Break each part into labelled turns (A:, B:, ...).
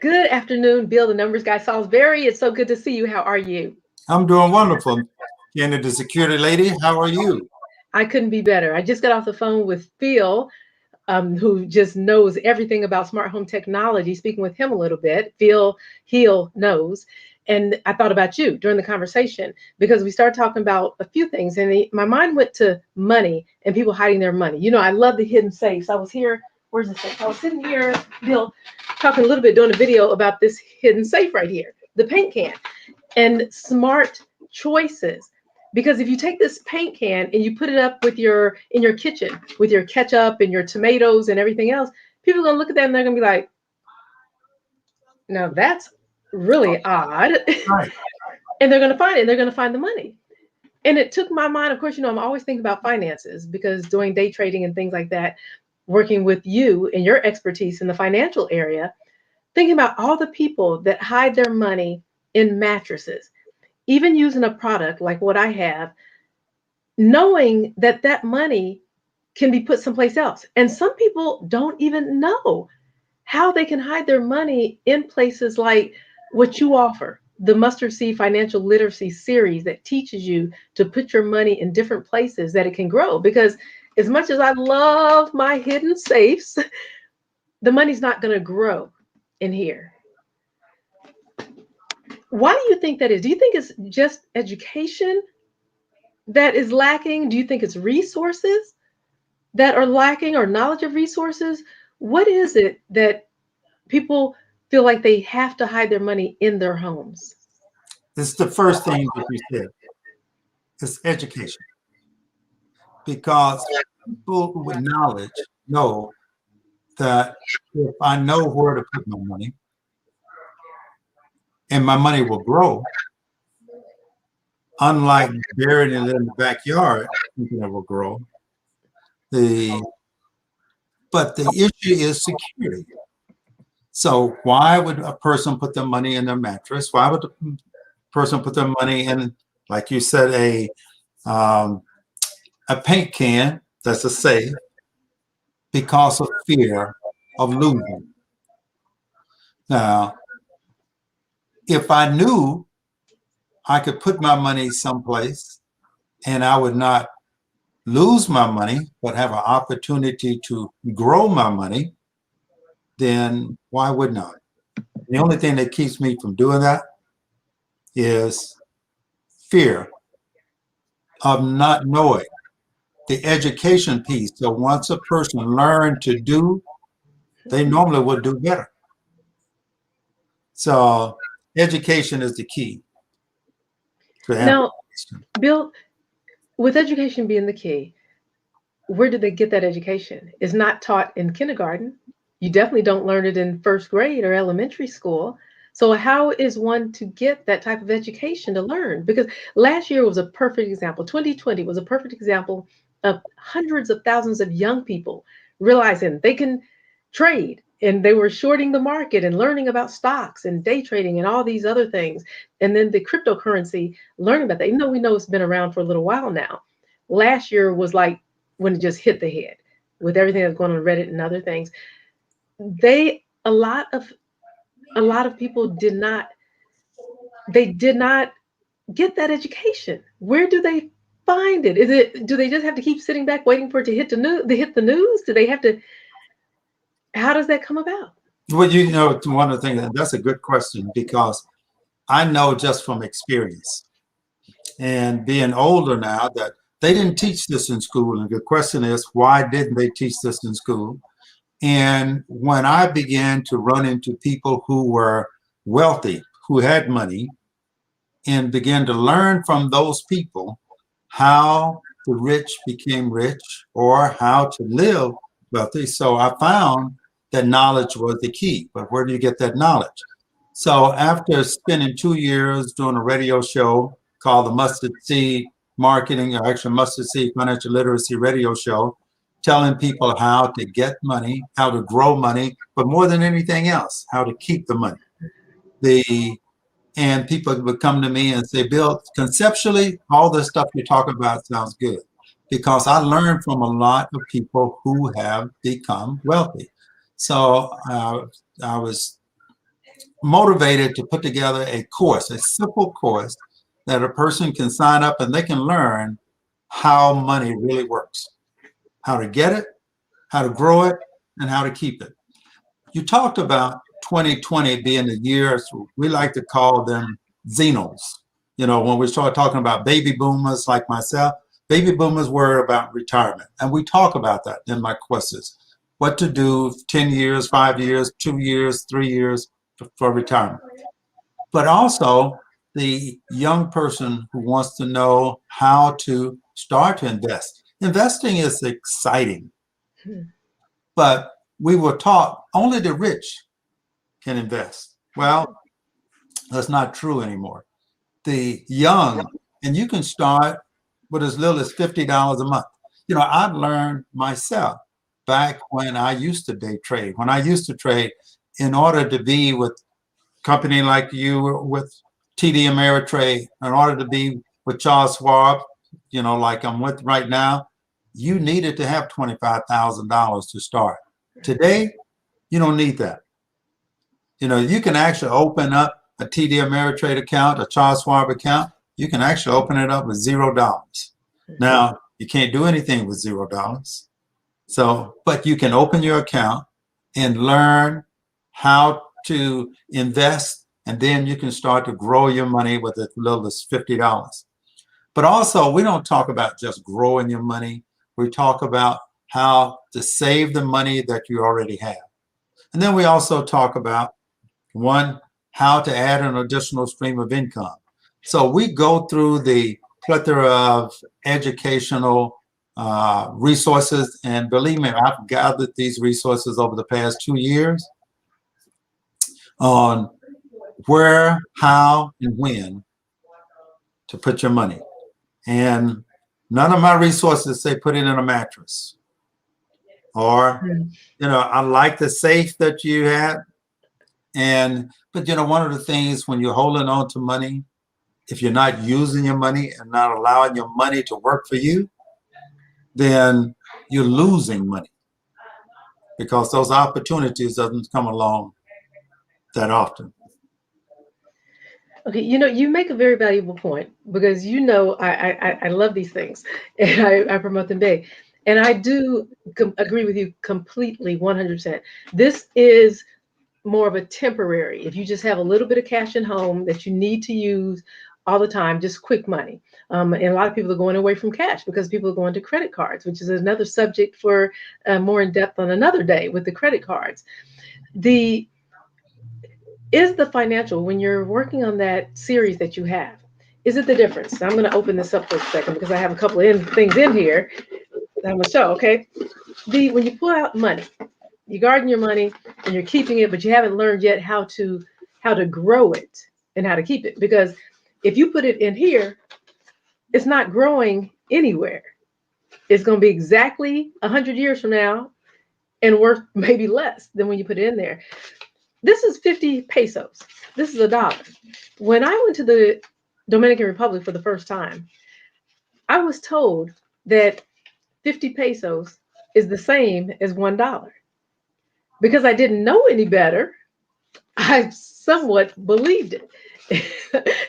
A: Good afternoon, Bill, the numbers guy, Saulsberry. It's so good to see you. How are you?
B: I'm doing wonderful. Candi, the security lady, how are you?
A: I couldn't be better. I just got off the phone with Phil, who just knows everything about smart home technology, speaking with him a little bit. Phil Heel knows. And I thought about you during the conversation because we started talking about a few things. And my mind went to money and people hiding their money. You know, I love the hidden safes. I was here. Where's the safe? I was sitting here, Bill, talking a little bit, doing a video about this hidden safe right here, the paint can. And smart choices, because if you take this paint can and you put it up with your in your kitchen with your ketchup and your tomatoes and everything else, people are going to look at that and they're going to be like, now that's really odd.
B: Right.
A: And they're going to find it and they're going to find the money. And it took my mind, of course, I'm always thinking about finances because doing day trading and things like that, working with you and your expertise in the financial area, thinking about all the people that hide their money in mattresses, even using a product like what I have, knowing that that money can be put someplace else. And some people don't even know how they can hide their money in places like what you offer, the Mustard Seed Financial Literacy series that teaches you to put your money in different places that it can grow. Because as much as I love my hidden safes, the money's not going to grow in here. Why do you think that is? Do you think it's just education that is lacking? Do you think it's resources that are lacking or knowledge of resources? What is it that people feel like they have to hide their money in their homes?
B: This is the first thing that you said. It's education. Because people with knowledge know that if I know where to put my money and my money will grow, unlike burying it in the backyard, thinking it will grow. But the issue is security. So why would a person put their money in their mattress? Why would the person put their money in, like you said, a paint can that's a safe? Because of fear of losing. Now, if I knew I could put my money someplace and I would not lose my money, but have an opportunity to grow my money, then why wouldn't I? The only thing that keeps me from doing that is fear of not knowing the education piece. So once a person learned to do, they normally would do better. So education is the key.
A: Now, Bill, with education being the key, where did they get that education? It's not taught in kindergarten. You definitely don't learn it in first grade or elementary school. So how is one to get that type of education to learn? Because last year was a perfect example. 2020 was a perfect example of hundreds of thousands of young people realizing they can trade and they were shorting the market and learning about stocks and day trading and all these other things. And then the cryptocurrency, learning about that, even though we know it's been around for a little while now. Last year was like when it just hit the head with everything that's going on Reddit and other things. They a lot of people did not get that education. Where do they find it? Do they just have to keep sitting back waiting for it to hit the news? Do they have to, how does that come about?
B: Well, one of the things, that's a good question, because I know just from experience and being older now that they didn't teach this in school. And the question is, why didn't they teach this in school? And when I began to run into people who were wealthy, who had money, and began to learn from those people how the rich became rich or how to live wealthy. So I found that knowledge was the key. But where do you get that knowledge? So after spending 2 years doing a radio show called the Mustard Seed Marketing, or actually Mustard Seed Financial Literacy Radio Show, telling people how to get money, how to grow money, but more than anything else, how to keep the money. And people would come to me and say, Bill, conceptually, all the stuff you're talking about sounds good, because I learned from a lot of people who have become wealthy. So I was motivated to put together a course, a simple course that a person can sign up and they can learn how money really works, how to get it, how to grow it, and how to keep it. You talked about 2020 being the years we like to call them Xenos. You know, when we start talking about baby boomers like myself, baby boomers worry about retirement. And we talk about that in my courses. What to do 10 years, 5 years, 2 years, 3 years for retirement. But also the young person who wants to know how to start to invest. Investing is exciting, but we were taught only the rich can invest. Well, that's not true anymore. The young, and you can start with as little as $50 a month. You know, I learned myself back when I used to day trade. When I used to trade, in order to be with a company like you, with TD Ameritrade, in order to be with Charles Schwab, you know, like I'm with right now, you needed to have $25,000 to start. Today, you don't need that. You know, you can actually open up a TD Ameritrade account, a Charles Schwab account. You can actually open it up with $0. Now, you can't do anything with $0. So, but you can open your account and learn how to invest, and then you can start to grow your money with as little as $50. But also, we don't talk about just growing your money. We talk about how to save the money that you already have. And then we also talk about, one, how to add an additional stream of income. So we go through the plethora of educational resources, and believe me, I've gathered these resources over the past 2 years on where, how, and when to put your money. And none of my resources say put it in a mattress. Or, you know, I like the safe that you have. But you know, one of the things when you're holding on to money, if you're not using your money and not allowing your money to work for you, then you're losing money, because those opportunities doesn't come along that often.
A: Okay, you know, you make a very valuable point, because you know I love these things and I promote them big. And I do agree with you completely, 100%. This is more of a temporary, if you just have a little bit of cash in home that you need to use all the time, just quick money. And a lot of people are going away from cash because people are going to credit cards, which is another subject for more in depth on another day with the credit cards. The Is the financial, when you're working on that series that you have, is it the difference? I'm going to open this up for a second because I have a couple of things in here that I'm going to show. Okay, when you pull out money, you garden your money and you're keeping it, but you haven't learned yet how to grow it and how to keep it. Because if you put it in here, it's not growing anywhere. It's going to be exactly 100 years from now and worth maybe less than when you put it in there. This is 50 pesos. This is $1. When I went to the Dominican Republic for the first time, I was told that 50 pesos is the same as $1. Because I didn't know any better, I somewhat believed it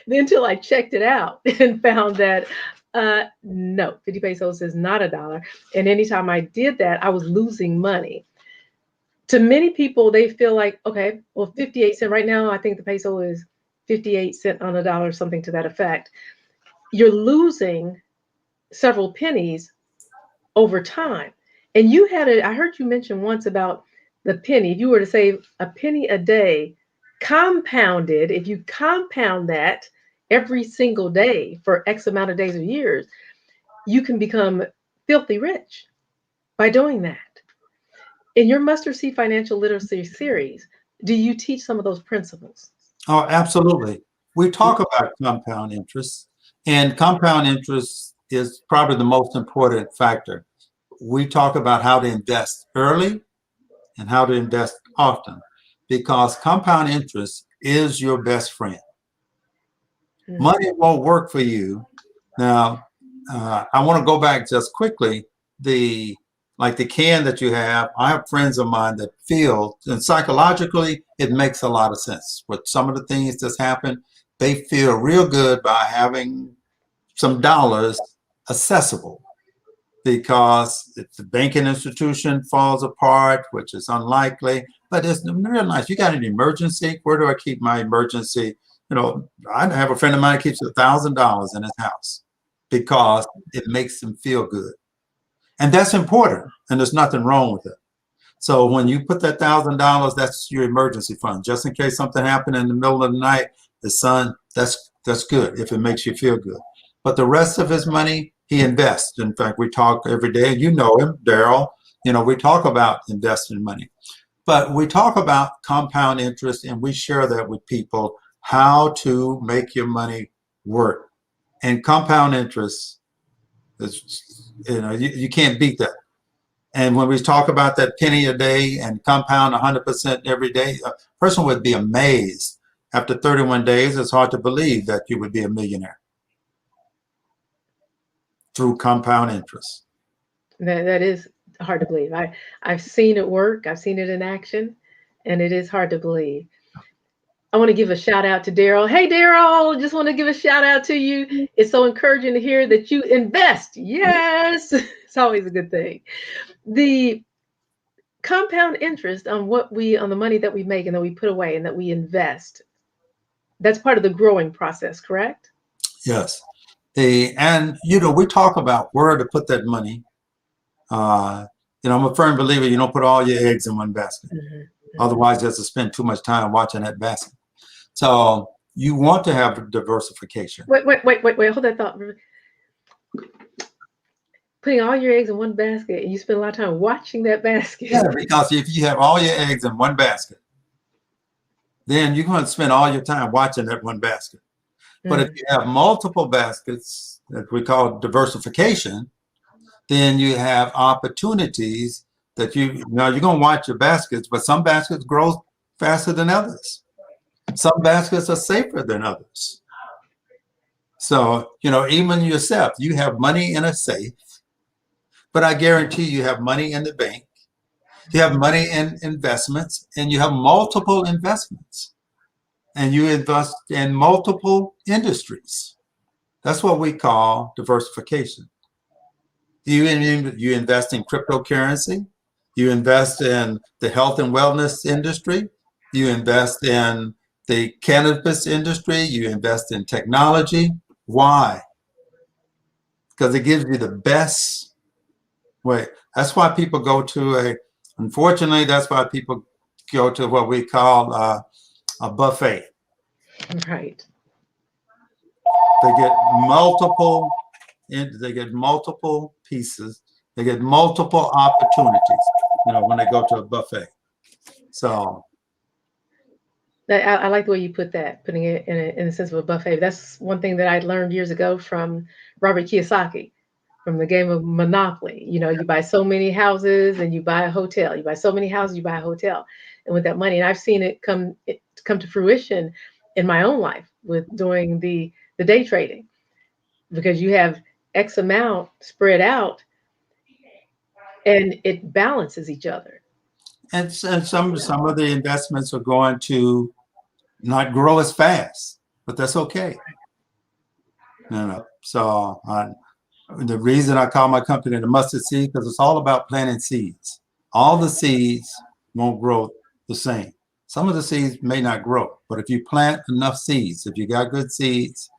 A: until I checked it out and found that no, 50 pesos is not $1. And anytime I did that, I was losing money. To many people, they feel like, okay, well, 58 cents right now, I think the peso is 58 cents on $1, something to that effect. You're losing several pennies over time. And I heard you mention once about the penny. If you were to save a penny a day, compounded, if you compound that every single day for X amount of days or years, you can become filthy rich by doing that. In your Mustard Seed Financial Literacy series, do you teach some of those principles?
B: Oh, absolutely. We talk about compound interest, and compound interest is probably the most important factor. We talk about how to invest early and how to invest often, because compound interest is your best friend. Money won't work for you. Now, I want to go back just quickly. The like the can that you have, I have friends of mine that feel, and psychologically, it makes a lot of sense. With some of the things that's happened, they feel real good by having some dollars accessible. Because if the banking institution falls apart, which is unlikely, but it's real nice. You got an emergency? Where do I keep my emergency? You know, I have a friend of mine who keeps $1,000 in his house because it makes him feel good. And that's important. And there's nothing wrong with it. So when you put that $1,000, that's your emergency fund, just in case something happened in the middle of the night. The son, that's good if it makes you feel good. But the rest of his money, he invests. In fact, we talk every day. You know him, Daryl. You know, we talk about investing money, but we talk about compound interest, and we share that with people how to make your money work. And compound interest is, you can't beat that. And when we talk about that penny a day and compound 100% every day, a person would be amazed. After 31 days, it's hard to believe that you would be a millionaire through compound interest.
A: That is hard to believe. I've seen it work. I've seen it in action, and it is hard to believe. I want to give a shout out to Daryl. Hey, Daryl, just want to give a shout out to you. It's so encouraging to hear that you invest. Yes, it's always a good thing. The compound interest on on the money that we make and that we put away and that we invest, that's part of the growing process, correct?
B: Yes. And we talk about where to put that money. I'm a firm believer you don't put all your eggs in one basket. Otherwise, you have to spend too much time watching that basket. So you want to have diversification.
A: Wait, hold that thought. Putting all your eggs in one basket and you spend a lot of time watching that basket.
B: Yeah, because if you have all your eggs in one basket, then you're going to spend all your time watching that one basket. But if you have multiple baskets that we call diversification, then you have opportunities that you're going to watch your baskets, but some baskets grow faster than others. Some baskets are safer than others. So, even yourself, you have money in a safe, but I guarantee you have money in the bank, you have money in investments, and you have multiple investments, and you invest in multiple industries. That's what we call diversification. You invest in cryptocurrency, you invest in the health and wellness industry, you invest in the cannabis industry, you invest in technology. Why? Because it gives you the best way. That's why people go to unfortunately, that's why people go to what we call a buffet.
A: Right.
B: They get multiple pieces. They get multiple opportunities, when they go to a buffet. So
A: I like the way you put that, putting it in the sense of a buffet. That's one thing that I learned years ago from Robert Kiyosaki, from the game of Monopoly. You buy so many houses and you buy a hotel. You buy so many houses, you buy a hotel. And with that money, and I've seen it come to fruition in my own life with doing the day trading, because you have X amount spread out and it balances each other.
B: and some of the investments are going to not grow as fast, but that's okay. So the reason I call my company the mustard seed, because it's all about planting seeds. All the seeds won't grow the same. Some of the seeds may not grow, but if you plant enough seeds, if you got good seeds,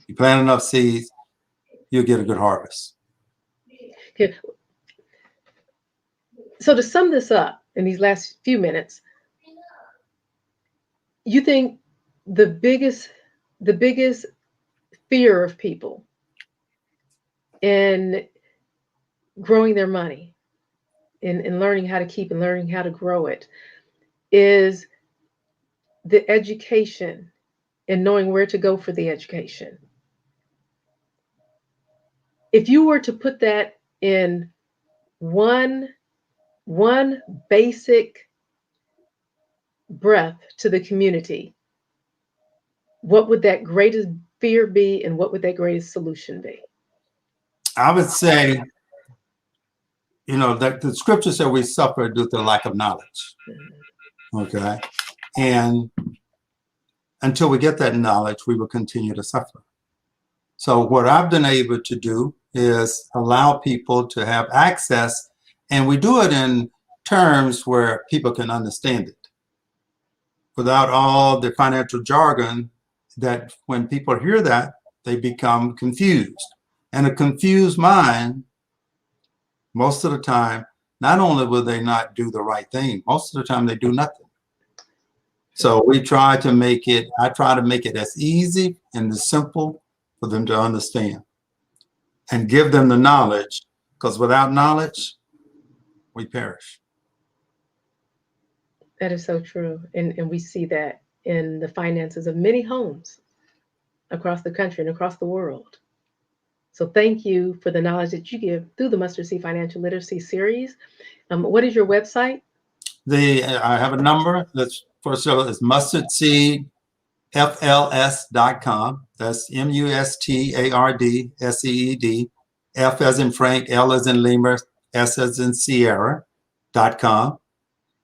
B: you plant enough seeds, you'll get a good harvest.
A: Okay. So to sum this up in these last few minutes, you think the biggest fear of people in growing their money, in learning how to keep and learning how to grow it, is the education and knowing where to go for the education. If you were to put that in one basic breath to the community, what would that greatest fear be and what would that greatest solution be?
B: I would say you know, that the scripture said we suffer due to the lack of knowledge. Okay. And until we get that knowledge, we will continue to suffer. So what I've been able to do is allow people to have access, and we do it in terms where people can understand it without all the financial jargon that when people hear that, they become confused. And a confused mind, most of the time, not only will they not do the right thing, most of the time they do nothing. So we try to make it, I try to make it as easy and as simple for them to understand and give them the knowledge, because without knowledge, we perish.
A: That is so true. And we see that in the finances of many homes across the country and across the world. So thank you for the knowledge that you give through the Mustard Seed Financial Literacy Series. What is your website?
B: I have a number that's first of all is mustardseedfls.com. That's mustardseed, F as in Frank, L as in Lemur, S as in Sierra.com.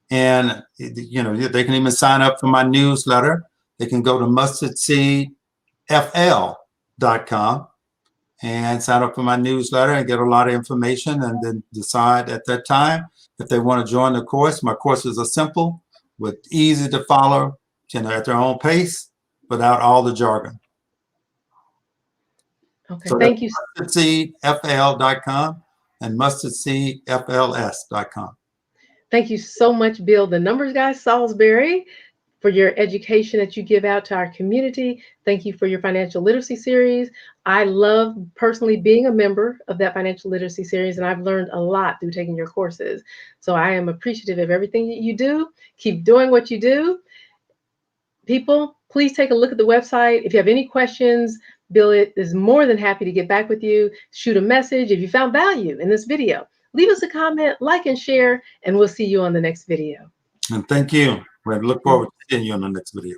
B: And you know, they can even sign up for my newsletter. They can go to mustardseedfl.com and sign up for my newsletter and get a lot of information, and then decide at that time if they want to join the course. My courses are simple, with easy to follow, you know, at their own pace, without all the jargon.
A: Okay,
B: So
A: thank you.
B: mustardseedfl.com and mustardseedfls.com.
A: Thank you so much, Bill, the numbers guy, Saulsberry, for your education that you give out to our community. Thank you for your financial literacy series. I love personally being a member of that financial literacy series, and I've learned a lot through taking your courses. So I am appreciative of everything that you do. Keep doing what you do. People, please take a look at the website. If you have any questions, Bill is more than happy to get back with you. Shoot a message if you found value in this video. Leave us a comment, like and share, and we'll see you on the next video.
B: And thank you. We look forward to seeing you on the next video.